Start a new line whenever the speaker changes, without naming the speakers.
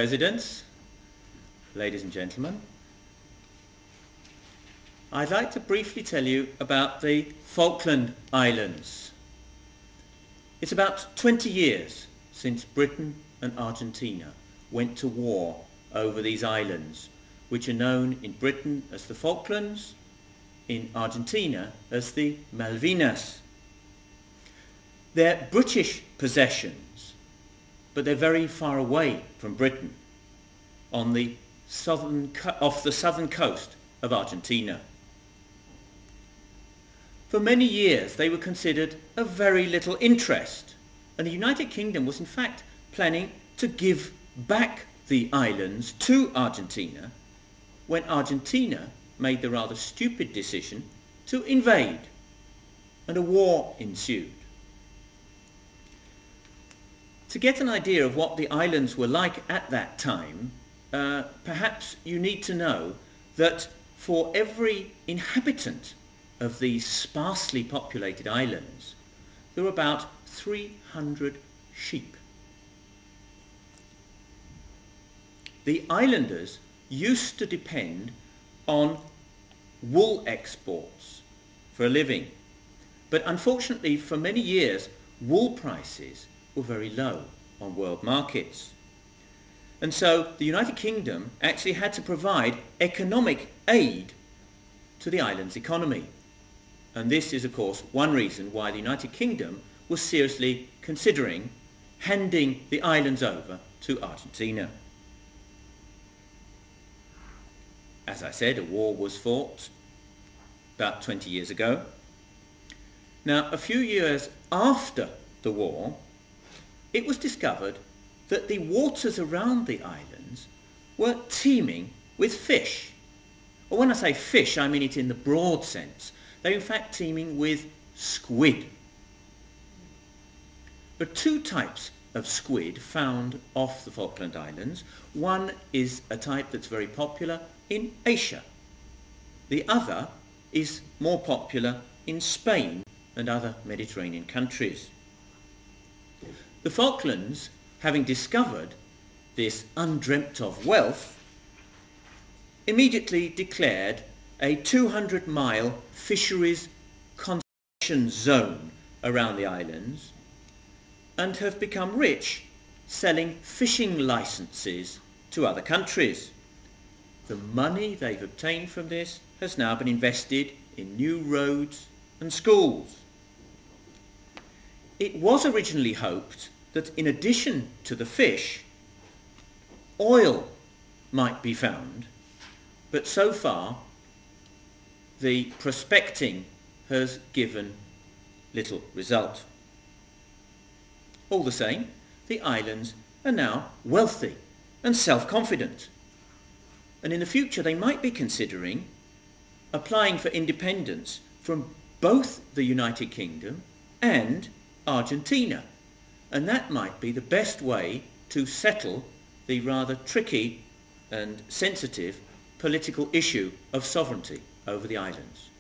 Presidents, ladies and gentlemen, I'd like to briefly tell you about the Falkland Islands. It's about 20 years since Britain and Argentina went to war over these islands, which are known in Britain as the Falklands, in Argentina as the Malvinas. They're British possessions, but they're very far away from Britain, off the southern coast of Argentina. For many years they were considered of very little interest, and the United Kingdom was in fact planning to give back the islands to Argentina when Argentina made the rather stupid decision to invade, and a war ensued. To get an idea of what the islands were like at that time, perhaps you need to know that for every inhabitant of these sparsely populated islands, there were about 300 sheep. The islanders used to depend on wool exports for a living, but unfortunately for many years wool prices were very low on world markets. And so the United Kingdom actually had to provide economic aid to the island's economy. And this is of course one reason why the United Kingdom was seriously considering handing the islands over to Argentina. As I said, a war was fought about 20 years ago. Now, a few years after the war, it was discovered that the waters around the islands were teeming with fish. Or when I say fish, I mean it in the broad sense. They're in fact teeming with squid. There are two types of squid found off the Falkland Islands. One is a type that's very popular in Asia. The other is more popular in Spain and other Mediterranean countries. The Falklands, having discovered this undreamt of wealth, immediately declared a 200-mile fisheries conservation zone around the islands and have become rich selling fishing licenses to other countries. The money they've obtained from this has now been invested in new roads and schools. It was originally hoped that in addition to the fish, oil might be found, but so far the prospecting has given little result. All the same, the islands are now wealthy and self-confident, and in the future they might be considering applying for independence from both the United Kingdom and Argentina, and that might be the best way to settle the rather tricky and sensitive political issue of sovereignty over the islands.